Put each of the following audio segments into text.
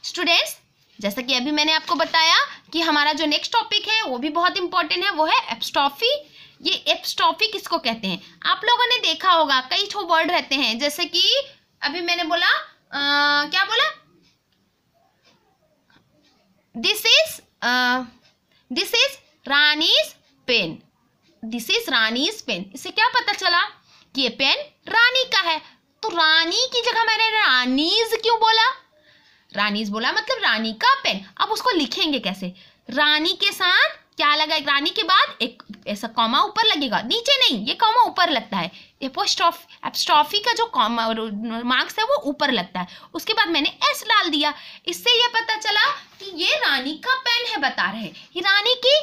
Students, जैसा कि अभी मैंने आपको बताया कि हमारा जो नेक्स्ट टॉपिक है वो भी बहुत इंपॉर्टेंट है, वो है एपस्ट्रॉफी। ये एपस्ट्रॉफी किसको कहते हैं? आप लोगों ने देखा होगा कई ठो वर्ड रहते हैं, जैसे कि अभी मैंने बोला क्या बोला, this is Rani's pen, this is Rani's pen. इससे क्या पता चला कि ये पेन रानी का है। तो रानी की जगह मैंने रानीज क्यों बोला? रानीज बोला मतलब रानी का पेन। अब उसको लिखेंगे कैसे? रानी के साथ क्या लगा, रानी के बाद एक ऐसा कॉमा ऊपर लगेगा, नीचे नहीं, ये कॉमा ऊपर लगता है। एपस्ट्रॉफी का जो कॉमा मार्क्स है वो ऊपर लगता है। उसके बाद मैंने एस डाल दिया। इससे ये पता चला कि ये रानी का पेन है, बता रहे ये रानी की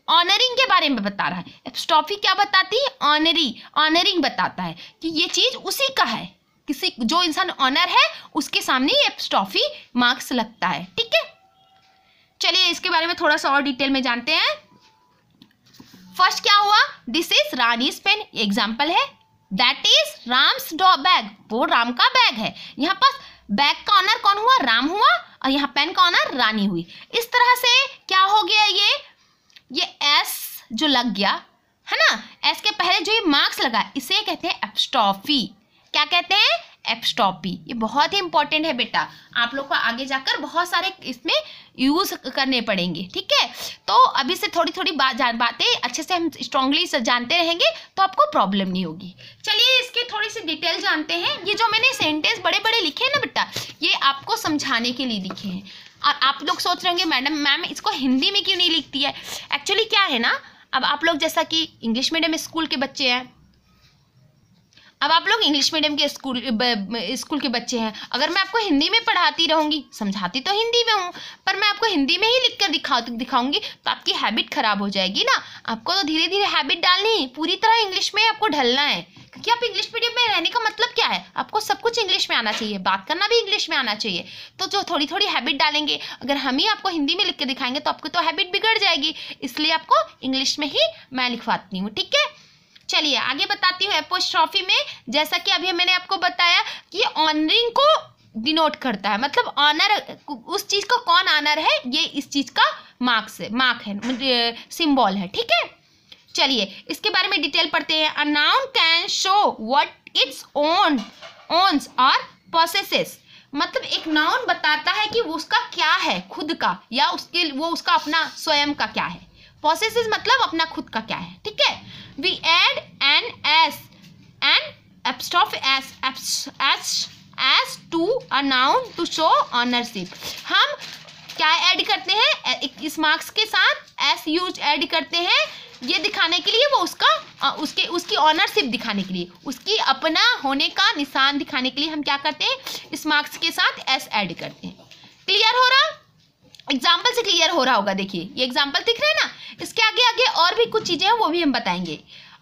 ऑनरिंग के बारे में बता रहा है। एपस्ट्रॉफी क्या बताती है? ऑनरिंग बताता है कि ये चीज उसी का है, किसी जो इंसान ऑनर है उसके सामने ये एपस्ट्रॉफी मार्क्स लगता है। ठीक है, चलिए इसके बारे में थोड़ा सा और डिटेल में जानते हैं। फर्स्ट क्या हुआ? This is Rani's pen, example है। दैट इज राम्स बैग, वो राम का बैग है। यहाँ पास बैग का ऑनर कौन हुआ? राम हुआ, और यहाँ पेन का ऑनर रानी हुई। इस तरह से क्या हो गया, ये एस जो लग गया है ना, एस के पहले जो ये मार्क्स लगा इसे कहते हैं एपस्ट्रॉफी। क्या कहते हैं? एपस्ट्रॉफी। ये बहुत ही इंपॉर्टेंट है बेटा, आप लोग को आगे जाकर बहुत सारे इसमें यूज करने पड़ेंगे। ठीक है, तो अभी से थोड़ी थोड़ी बातें अच्छे से हम स्ट्रांगली जानते रहेंगे तो आपको प्रॉब्लम नहीं होगी। चलिए इसके थोड़ी सी डिटेल जानते हैं। ये जो मैंने सेंटेंस बड़े बड़े लिखे हैं ना बेटा, ये आपको समझाने के लिए लिखे हैं। और आप लोग सोच रहे होंगे मैम इसको हिंदी में क्यों नहीं लिखती है? एक्चुअली क्या है ना, अब आप लोग जैसा कि इंग्लिश मीडियम स्कूल के बच्चे हैं, अब आप लोग इंग्लिश मीडियम के स्कूल के बच्चे हैं। अगर मैं आपको हिंदी में पढ़ाती रहूंगी, समझाती तो हिंदी में हूँ, पर मैं आपको हिंदी में ही लिखकर दिखाऊंगी तो आपकी हैबिट खराब हो जाएगी ना। आपको तो धीरे धीरे हैबिट डालनी, पूरी तरह इंग्लिश में आपको ढलना है, क्योंकि आप इंग्लिश मीडियम में रहने का मतलब क्या है? आपको सब कुछ इंग्लिश में आना चाहिए, बात करना भी इंग्लिश में आना चाहिए। तो जो थोड़ी थोड़ी हैबिट डालेंगे, अगर हम ही आपको हिंदी में लिख के दिखाएंगे तो आपको तो हैबिट बिगड़ जाएगी। इसलिए आपको इंग्लिश में ही मैं लिखवाती हूँ। ठीक है, चलिए आगे बताती हूँ। एपोस्ट्रॉफी में जैसा कि अभी मैंने आपको बताया कि ऑनरिंग को डिनोट करता है, मतलब ऑनर, उस चीज का कौन ऑनर है, ये इस चीज का मार्क है, सिंबल है। ठीक है, चलिए इसके बारे में डिटेल पढ़ते हैं। A noun can show what its owns और पोसेसेस, मतलब एक नाउन बताता है कि उसका क्या है, खुद का, या उसका अपना स्वयं का क्या है। पोसेसेस मतलब अपना खुद का क्या है। ठीक है, we add an apostrophe as to a noun to show ownership। हम क्या ऐड करते हैं इस मार्क्स के साथ? एस यूज ऐड करते हैं, ये दिखाने के लिए, वो उसकी ऑनरशिप दिखाने के लिए, उसकी अपना होने का निशान दिखाने के लिए हम क्या करते हैं? इस मार्क्स के साथ एस ऐड करते हैं। क्लियर हो रहा? एग्जाम्पल से क्लियर हो रहा होगा। देखिए ये एग्जाम्पल दिख रहे हैं ना, इसके आगे आगे और भी कुछ चीजें हैं वो भी हम बताएंगे।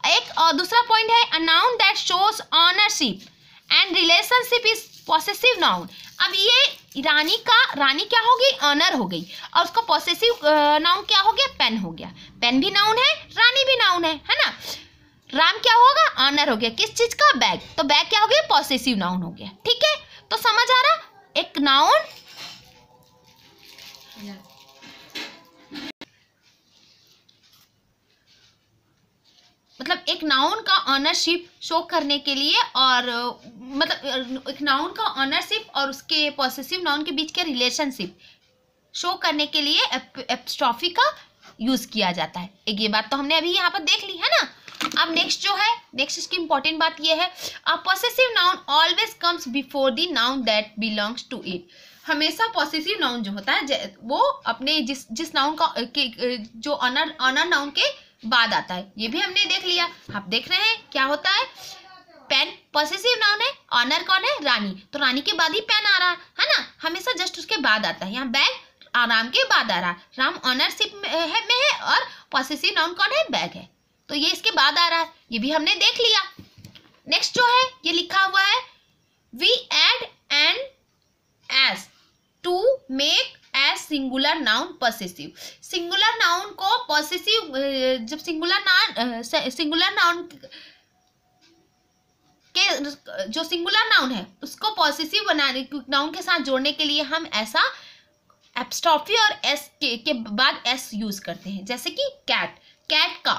एक दूसरा पॉइंट है, a noun that shows ownership and relationship is possessive noun. अब ये रानी क्या हो गई? ऑनर हो गई, और उसका पॉसेसिव नाउन क्या हो गया? पेन हो गया। पेन भी नाउन है, रानी भी नाउन है ना। राम क्या होगा? ऑनर हो गया, किस चीज का? बैग। तो बैग क्या हो गया? पॉसेसिव नाउन हो गया। ठीक है, तो समझ आ रहा? एक नाउन मतलब एक नाउन का ऑनरशिप शो करने के लिए, और मतलब एक नाउन का ऑनरशिप और उसके पॉसेसिव नाउन के बीच के रिलेशनशिप शो करने के लिए एपस्ट्रॉफी का यूज किया जाता है। एक ये बात तो हमने अभी यहाँ पर देख ली है ना। अब नेक्स्ट जो है, नेक्स्ट इसकी इंपॉर्टेंट बात ये है, a possessive noun always comes before the noun that belongs to it. हमेशा पॉसेसिव नाउन जो होता है वो अपने जिस नाउन का जो ऑनर नाउन के बाद आता है। ये भी हमने देख लिया। आप देख रहे हैं क्या होता है? पेन पॉसेसिव नाउन है, ऑनर कौन है? रानी, तो रानी के बाद ही पेन आ रहा है ना, हमेशा जस्ट उसके बाद आता है। यहाँ बैग राम के बाद आ रहा है, राम ऑनरशिप में है और पॉसेसिव नाउन कौन है? बैग है, तो ये इसके बाद आ रहा है। ये भी हमने देख लिया। नेक्स्ट जो है ये लिखा हुआ है, we add an s to make as singular noun possessive. Singular noun को पॉसेसिव, जब सिंगुलर नाउन के जो सिंगुलर नाउन है उसको पॉसेसिव बनाने नाउन के साथ जोड़ने के लिए हम ऐसा एपस्ट्रॉफी और एस के बाद एस यूज करते हैं, जैसे कि कैट, कैट का,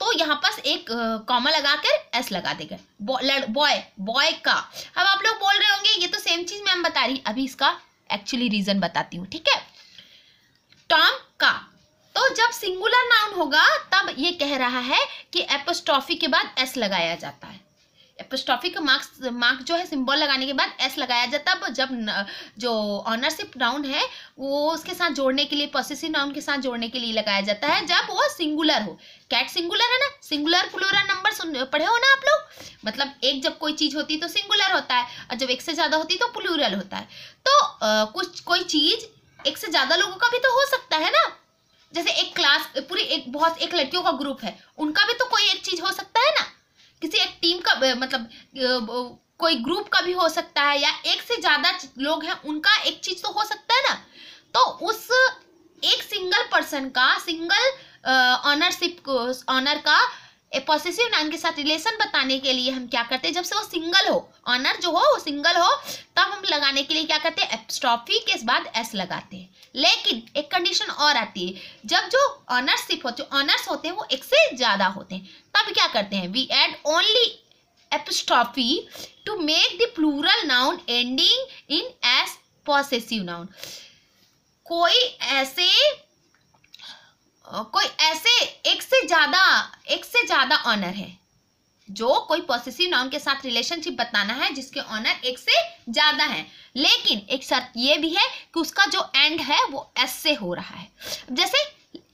तो यहाँ पास एक कॉमा लगाकर एस लगा देगा। बॉय, बॉय का। अब आप लोग बोल रहे होंगे ये तो सेम चीज मैम बता रही, अभी इसका एक्चुअली रीजन बताती हूँ, ठीक है। टॉम का, तो जब सिंगुलर नाउन होगा तब ये कह रहा है कि एपोस्ट्रॉफी के बाद एस लगाया जाता है। एपोस्ट्रॉफी का मार्क जो है सिंबल लगाने के बाद एस लगाया जाता है, जब जो ऑनरशिप नाउन है वो उसके साथ जोड़ने के लिए, पॉसेसिव नाउन के साथ जोड़ने के लिए लगाया जाता है जब वो सिंगुलर हो। कैट सिंगुलर है ना, सिंगुलर प्लूरल नंबर पढ़े हो ना आप लोग, मतलब एक जब कोई चीज होती है तो सिंगुलर होता है और जब एक से ज्यादा होती है तो प्लूरल होता है। तो कोई चीज एक से ज्यादा लोगों का भी तो हो सकता है ना, जैसे एक क्लास पूरी एक लड़कियों का ग्रुप है, उनका भी तो कोई एक चीज हो सकता है ना, किसी एक टीम का मतलब कोई ग्रुप का भी हो सकता है, या एक से ज्यादा लोग हैं उनका एक चीज तो हो सकता है ना। तो उस एक सिंगल पर्सन का, सिंगल ऑनरशिप ऑनर का पॉसेसिव नाउन के साथ रिलेशन बताने के लिए हम क्या करते हैं, जब से वो सिंगल हो, ऑनर जो हो वो सिंगल हो, तब हम लगाने के लिए क्या करते हैं, एपस्ट्रॉफी के बाद एस लगाते हैं। लेकिन एक कंडीशन और आती है, जब जो ऑनरशिप होते, ऑनर्स होते हैं वो एक से ज्यादा होते हैं, तब क्या करते हैं, we add only apostrophe to make the plural noun ending in S possessive noun. कोई ऐसे एक से ज्यादा ऑनर है, जो कोई पॉसेसिव नाउन के साथ रिलेशनशिप बताना है जिसके ऑनर एक से ज्यादा है, लेकिन एक शर्त ये भी है कि उसका जो एंड है वो एस से हो रहा है। जैसे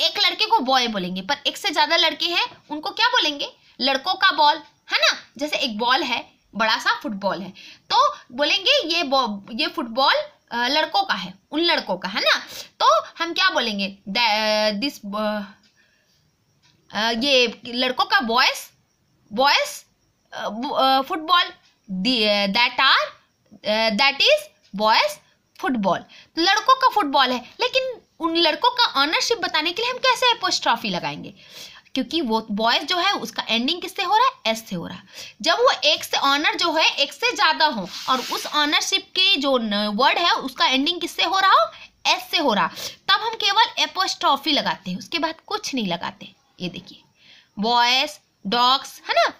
एक लड़के को बॉय बोलेंगे, पर एक से ज्यादा लड़के हैं उनको क्या बोलेंगे, लड़कों का बॉल, है ना। जैसे एक बॉल है, बड़ा सा फुटबॉल है, तो बोलेंगे ये फुटबॉल लड़कों का है, उन लड़कों का, है ना। तो हम क्या बोलेंगे, दिस ये लड़कों का boys football, that is boys football, लड़कों का फुटबॉल है। लेकिन उन लड़कों का ऑनरशिप बताने के लिए हम कैसे एपोस्ट्रॉफी लगाएंगे, क्योंकि वो बॉयज जो है उसका एंडिंग किससे हो रहा है, एस से हो रहा है। जब वो एक से ऑनर जो है एक से ज्यादा हो और उस ऑनरशिप के जो वर्ड है उसका एंडिंग किससे हो रहा हो, एस से हो रहा, तब हम केवल एपोस्ट्रॉफी लगाते हैं, उसके बाद कुछ नहीं लगाते। ये देखिए, बॉयज, डॉग्स, है ना,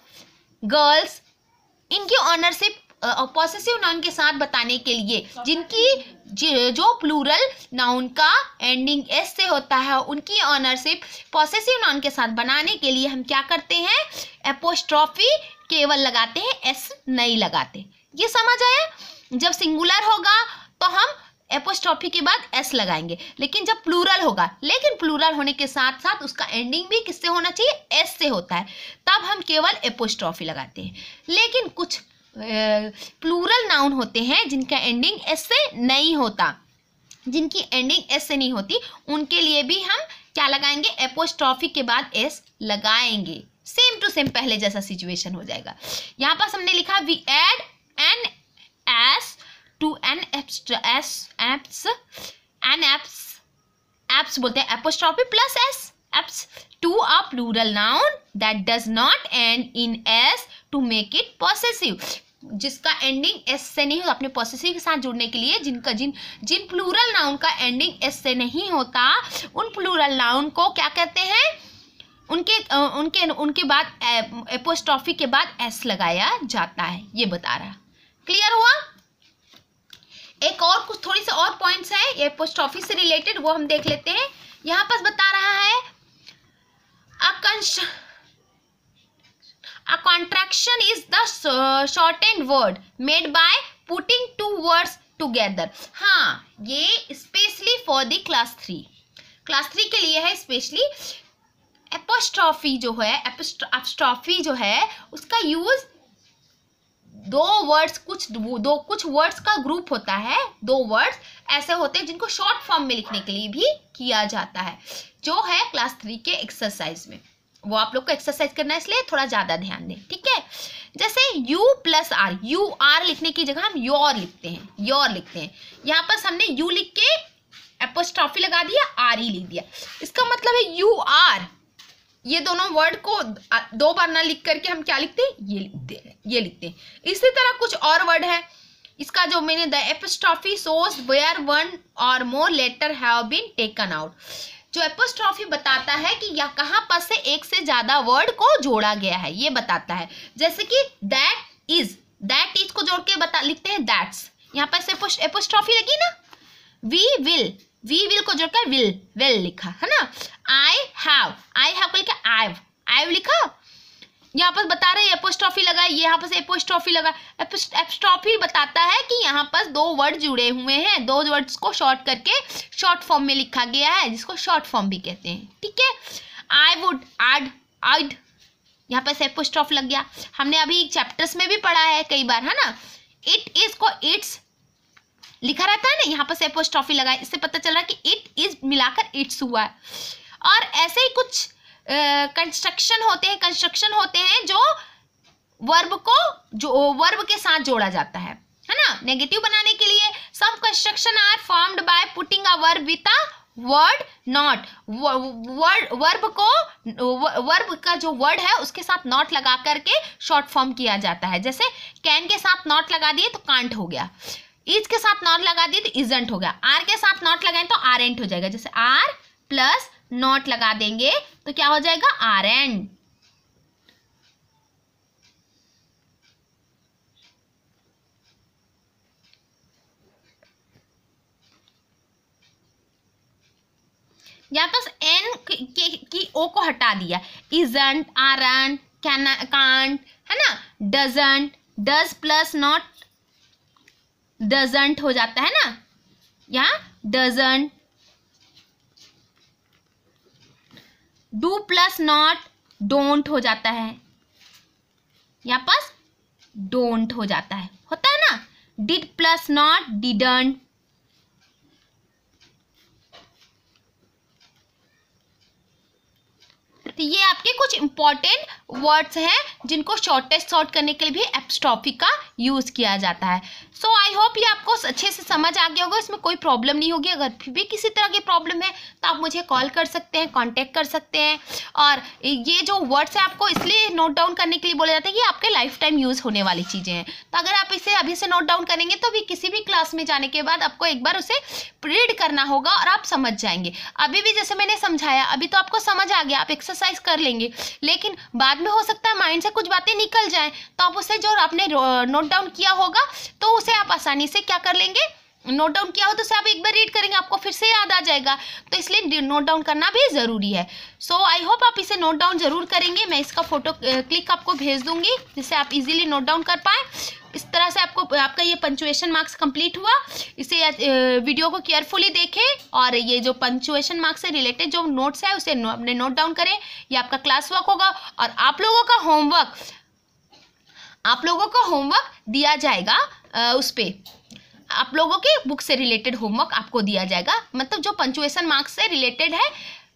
गर्ल्स, इनकी ऑनरशिप पॉसेसिव नाउन के साथ बताने के लिए, जिनकी जो प्लूरल नाउन का एंडिंग एस से होता है, उनकी ऑनरशिप पॉसेसिव नाउन के साथ बनाने के लिए हम क्या करते हैं, एपोस्ट्रॉफी केवल लगाते हैं, एस नहीं लगाते। ये समझ आया। जब सिंगुलर होगा तो हम एपोस्ट्रॉफी के बाद एस लगाएंगे, लेकिन जब प्लूरल होगा, लेकिन प्लूरल होने के साथ साथ उसका एंडिंग भी किससे होना चाहिए, एस से होता है, तब हम केवल एपोस्ट्रॉफी लगाते हैं। लेकिन कुछ प्लूरल नाउन होते हैं जिनका एंडिंग एस से नहीं होता, जिनकी एंडिंग एस से नहीं होती, उनके लिए भी हम क्या लगाएंगे, एपोस्ट्रॉफी के बाद एस लगाएंगे। सेम टू सेम पहले जैसा सिचुएशन हो जाएगा। यहाँ पास हमने लिखा we add an s to an apps बोलते हैं apostrophe plus s, apps to a plural noun that does not end in s to make it possessive. जिसका एंडिंग एस से नहीं होता, अपने पॉसेसिव के साथ जुड़ने के लिए जिन प्लूरल नाउन का एंडिंग एस से नहीं होता, उन प्लूरल नाउन को क्या कहते हैं, उनके बाद एपोस्ट्रॉफी के बाद एस लगाया जाता है। ये बता रहा, क्लियर हुआ। एक और कुछ थोड़ी से और पॉइंट्स हैं एपोस्ट्रॉफी से रिलेटेड, वो हम देख लेते हैं। यहाँ पास बता रहा है A contraction is the shortened word made by putting two words together। हाँ, ये स्पेशली फॉर द क्लास 3 के लिए है स्पेशली। एपोस्ट्रॉफी जो है, एपोस्ट्रॉफी जो है उसका यूज कुछ वर्ड्स का ग्रुप होता है, 2 वर्ड्स ऐसे होते हैं जिनको शॉर्ट फॉर्म में लिखने के लिए भी किया जाता है, जो है क्लास 3 के एक्सरसाइज में। वो आप लोग को एक्सरसाइज करना है, इसलिए थोड़ा ज्यादा ध्यान दें, ठीक है। जैसे U plus R, U R लिखने की जगह हम योर लिखते हैं, यहाँ पर हमने यू लिख के एपोस्ट्रॉफी लगा दिया, आर ही लिख दिया। इसका मतलब है यू आर, ये दोनों वर्ड को 2 बार ना लिख करके हम क्या लिखते हैं, ये लिखते हैं। इसी तरह कुछ और वर्ड है, इसका जो मैंने the apostrophe shows where one और more letter have been taken out, जो एपोस्ट्रॉफी बताता है कि या कहाँ पर से एक से ज्यादा वर्ड को जोड़ा गया है, ये बताता है। जैसे कि दैट इज को जोड़ के लिखते हैं दैट्स, यहाँ पर से एपोस्ट्रॉफी लगी ना। वी विल को जोड़कर विल लिखा है ना। आई हैव को लिखा आईव लिखा। यहाँ पर बता रहे एपोस्ट्रॉफी लगा, यहाँ पर से एपोस्ट्रॉफी लगा। एपोस्ट्रॉफी बताता है कि यहाँ पर दो वर्ड जुड़े हुए हैं, दो वर्ड्स को शॉर्ट करके शॉर्ट फॉर्म में लिखा गया है, जिसको शॉर्ट फॉर्म भी कहते हैं। ठीक है, आई वुड आइड, यहाँ पर से एपोस्ट्रॉफ लग गया। हमने अभी चैप्टर्स में भी पढ़ा है कई बार, है ना। इट इज को इट्स लिखा रहता है ना, यहाँ पर से एपोस्ट्रॉफी लगा है, इससे पता चल रहा है कि इट इज मिलाकर इट्स हुआ है। और ऐसे ही कुछ कंस्ट्रक्शन होते हैं जो वर्ब के साथ जोड़ा जाता है ना। नेगेटिव बनाने के लिए some construction are formed by putting a verb with a word not, verb का जो वर्ड है उसके साथ नॉट लगा करके शॉर्ट फॉर्म किया जाता है। जैसे कैन के साथ नॉट लगा दिए तो कांट हो गया, इज के साथ नॉट लगा दिए तो इजंट हो गया, आर के साथ नॉट लगाए तो आरेंट हो जाएगा। जैसे आर प्लस नॉट लगा देंगे तो क्या हो जाएगा, आरेंट। यहाँ पर एन की ओ को हटा दिया, इजंट, आरंट, कांट, है ना। Doesn't, does plus not doesn't हो जाता है ना, यहाँ doesn't. Do plus not don't हो जाता है, यहाँ पास डोंट हो जाता है, होता है ना। डिड प्लस नॉट डिडंट, तो ये आपके कुछ इंपॉर्टेंट वर्ड्स हैं जिनको शॉर्ट करने के लिए भी एपोस्ट्रॉफी का यूज किया जाता है। सो आई होप ये आपको अच्छे से समझ आ गया होगा, इसमें कोई प्रॉब्लम नहीं होगी। अगर फिर भी किसी तरह की प्रॉब्लम है तो आप मुझे कॉल कर सकते हैं, कांटेक्ट कर सकते हैं। और ये जो वर्ड्स है आपको इसलिए नोट डाउन करने के लिए बोला जाता है कि आपके लाइफ टाइम यूज होने वाली चीज़ें हैं। तो अगर आप इसे अभी से नोट डाउन करेंगे तो भी किसी भी क्लास में जाने के बाद आपको एक बार उसे रीड करना होगा और आप समझ जाएंगे। अभी भी जैसे मैंने समझाया, अभी तो आपको समझ आ गया, आप एक्सरसाइज कर लेंगे, लेकिन बाद में हो सकता है माइंड से कुछ बातें निकल जाएं, तो आप उसे जो आपने नोट डाउन किया होगा तो उसे आप आसानी से क्या कर लेंगे, नोट डाउन किया हो तो उसे आप एक बार रीड करेंगे, आपको फिर से याद आ जाएगा। तो इसलिए नोट डाउन करना भी ज़रूरी है। सो आई होप आप इसे नोट डाउन जरूर करेंगे। मैं इसका फोटो क्लिक आपको भेज दूंगी जिससे आप इजीली नोट डाउन कर पाए। इस तरह से आपका ये पंचुएशन मार्क्स कंप्लीट हुआ। इसे वीडियो को केयरफुली देखें और ये जो पंचुएशन मार्क्स से रिलेटेड जो नोट्स है उसे अपने नोट डाउन करें। ये आपका क्लास वर्क होगा और आप लोगों का होमवर्क दिया जाएगा, उस पर आप लोगों के बुक से रिलेटेड होमवर्क आपको दिया जाएगा। मतलब जो पंचुएशन मार्क्स से रिलेटेड है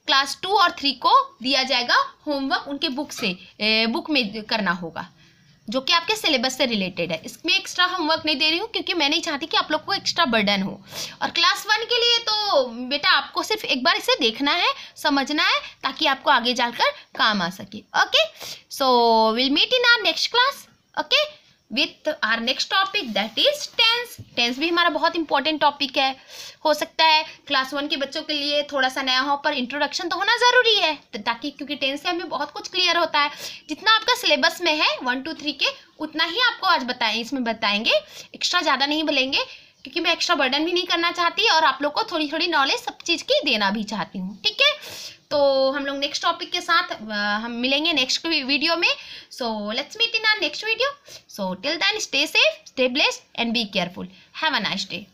क्लास 2 और 3 को दिया जाएगा होमवर्क, उनके बुक में करना होगा जो कि आपके सिलेबस से रिलेटेड है। इसमें एक्स्ट्रा होमवर्क नहीं दे रही हूँ क्योंकि मैं नहीं चाहती कि आप लोग को एक्स्ट्रा बर्डन हो। और क्लास 1 के लिए तो बेटा आपको सिर्फ एक बार इसे देखना है, समझना है, ताकि आपको आगे जाकर काम आ सके। Okay, so will meet in our next class. Okay, with our next topic that is tense. Tense भी हमारा बहुत इंपॉर्टेंट टॉपिक है। हो सकता है क्लास 1 के बच्चों के लिए थोड़ा सा नया हो, पर इंट्रोडक्शन तो होना ज़रूरी है ताकि, क्योंकि टेंस से हमें बहुत कुछ क्लियर होता है। जितना आपका सिलेबस में है 1 2 3 के, उतना ही आपको आज इसमें बताएंगे। एक्स्ट्रा ज़्यादा नहीं बोलेंगे क्योंकि मैं एक्स्ट्रा बर्डन भी नहीं करना चाहती और आप लोग को थोड़ी थोड़ी नॉलेज सब चीज़ की देना भी चाहती हूँ। ठीक है, तो हम लोग नेक्स्ट टॉपिक के साथ हम मिलेंगे नेक्स्ट वीडियो में। So let's meet in our next video. So till then stay safe, stay blessed and be careful. Have a nice day.